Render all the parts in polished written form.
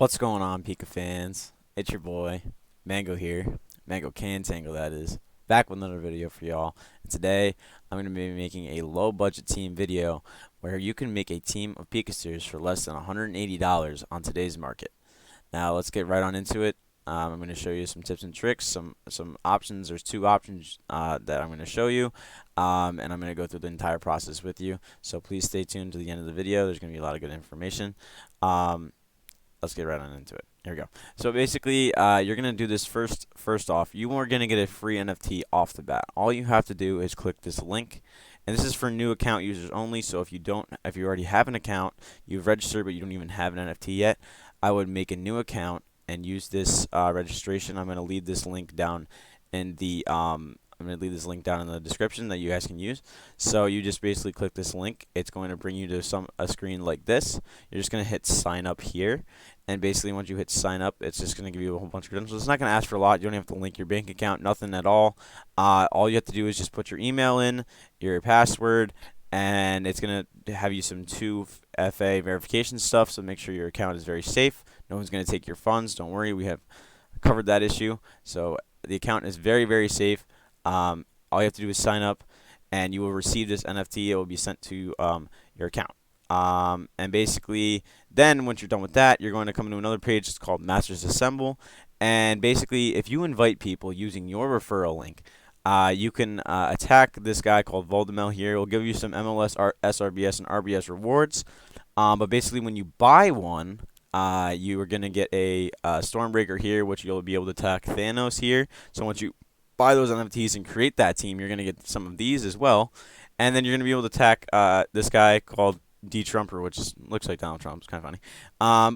What's going on, Pika fans? It's your boy, Mango here. Mango Can Tango, that is. Back with another video for y'all. And today, I'm going to be making a low budget team video where you can make a team of Pikasters for less than $180 on today's market. Now, let's get right on into it. I'm going to show you some tips and tricks, some options. There's two options that I'm going to show you, and I'm going to go through the entire process with you. So please stay tuned to the end of the video. There's going to be a lot of good information. Let's get right on into it. Here we go. So basically, you're gonna do this first off. You are gonna get a free NFT off the bat. All you have to do is click this link, and this is for new account users only. So if you already have an account, you've registered but you don't even have an NFT yet, I would make a new account and use this registration. I'm gonna leave this link down in the description that you guys can use. So you just basically click this link. It's going to bring you to a screen like this. You're just going to hit sign up here. And basically once you hit sign up, it's just going to give you a whole bunch of credentials. It's not going to ask for a lot. You don't have to link your bank account, nothing at all. All you have to do is just put your email in, your password, and it's going to have you some 2FA verification stuff. So make sure your account is very safe. No one's going to take your funds. Don't worry. We have covered that issue. So the account is very, very safe. All you have to do is sign up, and you will receive this NFT. It will be sent to your account. And basically, then once you're done with that, you're going to come to another page. It's called Masters Assemble. And basically, if you invite people using your referral link, you can attack this guy called Voldemel here. It will give you some MLS, SRBS, and RBS rewards. But basically, when you buy one, you are going to get a Stormbreaker here, which you'll be able to attack Thanos here. So once you buy those NFTs and create that team, you're going to get some of these as well. And then you're going to be able to attack this guy called D-Trumper, which looks like Donald Trump. It's kind of funny.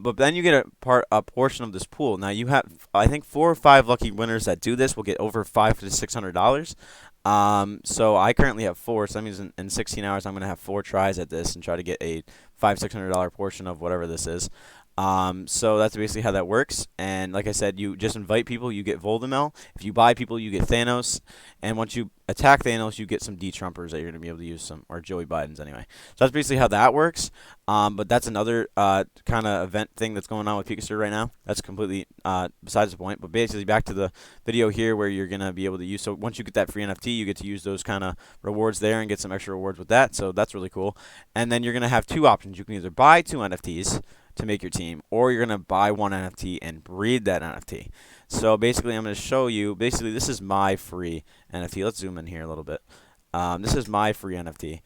But then you get a portion of this pool. Now you have, I think, 4 or 5 lucky winners that do this will get over $500 to $600. So I currently have 4. So that means in 16 hours I'm going to have 4 tries at this and try to get a $500-600 portion of whatever this is. So that's basically how that works. And like I said, you just invite people, you get Voldemel. If you buy people, you get Thanos. And once you attack Thanos, you get some D-Trumpers that you're going to be able to use, or Joey Bidens anyway. So that's basically how that works. But that's another kind of event thing that's going on with Pikaster right now. That's completely besides the point. But basically back to the video here where you're going to be able to use. So once you get that free NFT, you get to use those kind of rewards there and get some extra rewards with that. So that's really cool. And then you're going to have 2 options. You can either buy 2 NFTs to make your team, or you're going to buy 1 NFT and breed that NFT. So basically I'm going to show you, basically this is my free NFT. Let's zoom in here a little bit. This is my free NFT.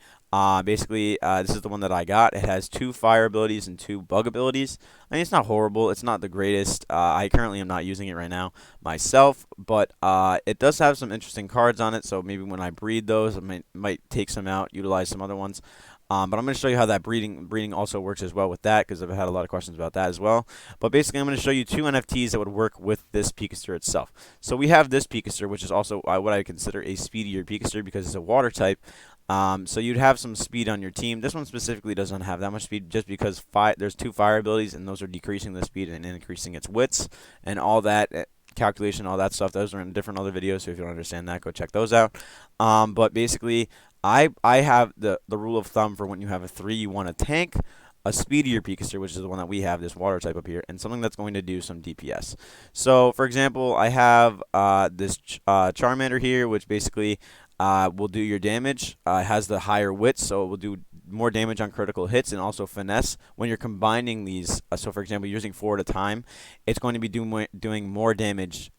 Basically, this is the one that I got. It has 2 fire abilities and 2 bug abilities. I mean, it's not horrible. It's not the greatest. I currently am not using it right now myself, but it does have some interesting cards on it, so maybe when I breed those, I might take some out, utilize some other ones. But I'm going to show you how that breeding also works as well with that, because I've had a lot of questions about that as well. But basically, I'm going to show you 2 NFTs that would work with this Pikaster itself. So we have this Pikaster, which is also what I consider a speedier Pikaster because it's a water type. So you'd have some speed on your team. This one specifically doesn't have that much speed just because there's 2 fire abilities, and those are decreasing the speed and increasing its wits and all that. Calculation, all that stuff. Those are in different other videos, so if you don't understand that, go check those out. But basically, I have the rule of thumb for when you have a 3, you want a tank, a speedier Pikaster, which is the one that we have, this water type up here, and something that's going to do some DPS. So, for example, I have this Charmander here, which basically will do your damage. It has the higher wits, so it will do more damage on critical hits and also finesse when you're combining these. So, for example, using 4 at a time, it's going to be doing more damage.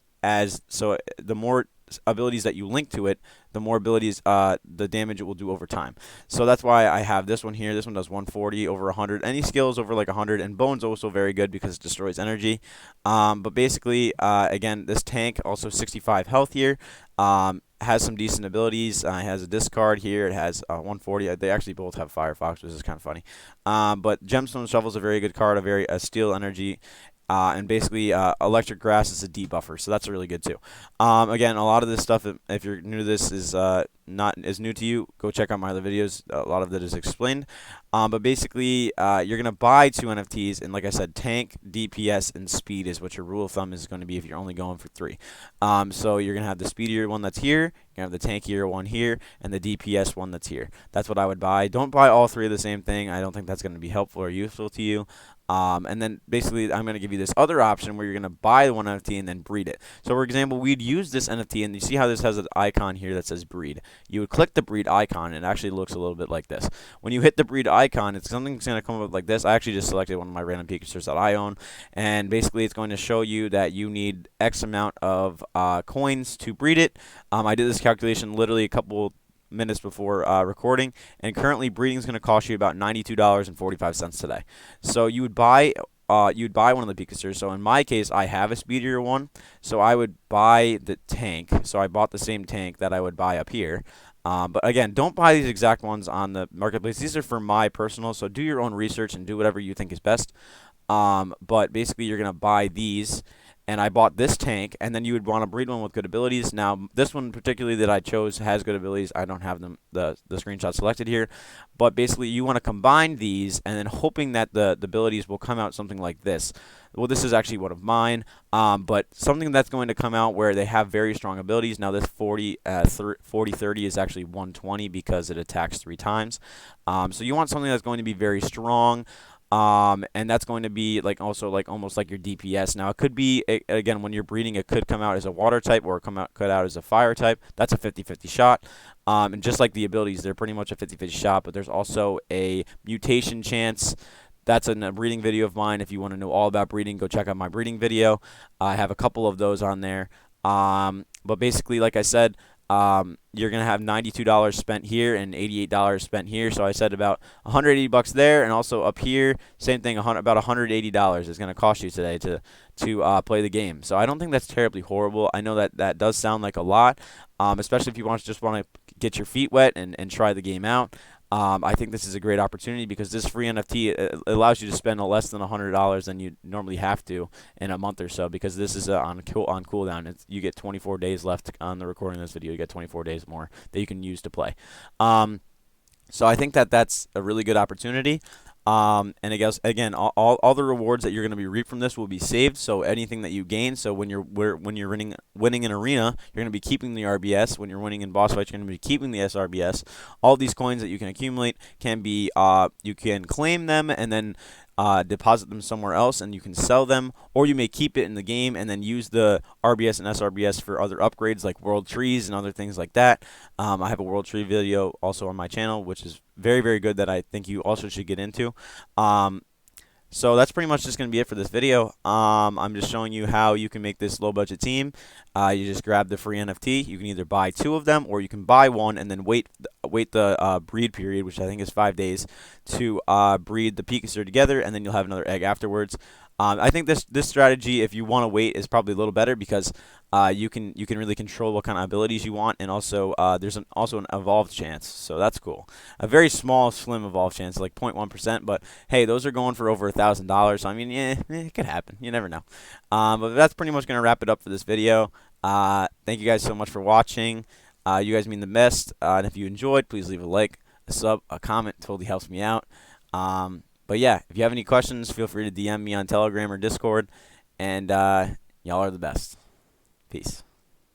So the more abilities that you link to it, the more abilities, the damage it will do over time. So that's why I have this one here. This one does 140 over 100. Any skills over like 100, and Bone's also very good because it destroys energy. But basically, again, this tank also 65 health here. Has some decent abilities. It has a discard here. It has 140. They actually both have Firefox, which is kind of funny. But Gemstone Shovel is a very good card, a steel energy. And basically, Electric Grass is a debuffer, so that's really good too. Again, a lot of this stuff, if you're new to this, is not as new to you. Go check out my other videos. A lot of that is explained. But basically, you're going to buy 2 NFTs, and like I said, tank, DPS, and speed is what your rule of thumb is going to be if you're only going for 3. So you're going to have the speedier one that's here, you're going to have the tankier one here, and the DPS one that's here. That's what I would buy. Don't buy all 3 of the same thing. I don't think that's going to be helpful or useful to you. And then basically I'm going to give you this other option where you're going to buy the one NFT and then breed it. So for example, we'd use this NFT, and you see how this has an icon here that says breed. You would click the breed icon, and it actually looks a little bit like this. When you hit the breed icon, something's going to come up like this. I actually just selected one of my random Pikasters that I own, and basically it's going to show you that you need X amount of coins to breed it. I did this calculation literally a couple minutes before recording, and currently breeding is going to cost you about $92.45 today. So you'd buy one of the Pikasters. So in my case, I have a speedier one, so I would buy the tank. So I bought the same tank that I would buy up here. But again, don't buy these exact ones on the marketplace. These are for my personal, so do your own research and do whatever you think is best. But basically, you're going to buy these. And I bought this tank, and then you would want to breed one with good abilities. Now, this one particularly that I chose has good abilities. I don't have the screenshot selected here. But basically, you want to combine these, and then hoping that the abilities will come out something like this. Well, this is actually one of mine, but something that's going to come out where they have very strong abilities. Now, this 40-30 is actually 120 because it attacks 3 times. So you want something that's going to be very strong. And that's going to be almost like your DPS. Now it could be again when you're breeding, it could come out as a water type or cut out as a fire type. That's a 50-50 shot. And just like the abilities, they're pretty much a 50-50 shot. But there's also a mutation chance. That's a breeding video of mine. If you want to know all about breeding, go check out my breeding video. I have a couple of those on there. But basically, like I said, you're going to have $92 spent here and $88 spent here. So I said about $180 there, and also up here, same thing, about $180 is going to cost you today to play the game. So I don't think that's terribly horrible. I know that does sound like a lot, especially if you just want to get your feet wet and try the game out. I think this is a great opportunity because this free NFT allows you to spend less than $100 than you normally have to in a month or so, because this is on cooldown. You get 24 days left on the recording of this video. You get 24 days more that you can use to play. So I think that's a really good opportunity. And I guess again, all the rewards that you're going to be reap from this will be saved. So anything that you gain. So when you're winning an arena, you're going to be keeping the RBS. When you're winning in boss fights, you're going to be keeping the SRBS. All these coins that you can accumulate can be you can claim them and then deposit them somewhere else, and you can sell them, or you may keep it in the game and then use the RBS and SRBS for other upgrades like world trees and other things like that. I have a world tree video also on my channel, which is very, very good, that I think you also should get into. So that's pretty much just going to be it for this video. I'm just showing you how you can make this low budget team. You just grab the free NFT. You can either buy 2 of them, or you can buy one and then wait the breed period, which I think is 5 days, to breed the Pikaster together, and then you'll have another egg afterwards. I think this strategy, if you want to wait, is probably a little better because you can really control what kind of abilities you want, and also there's also an evolved chance, so that's cool. A very small, slim evolved chance, like 0.1%, but hey, those are going for over $1,000. So I mean, yeah, it could happen. You never know. But that's pretty much gonna wrap it up for this video. Thank you guys so much for watching. You guys mean the best. And if you enjoyed, please leave a like, a sub, a comment. Totally helps me out. But yeah, if you have any questions, feel free to DM me on Telegram or Discord. And y'all are the best. Peace.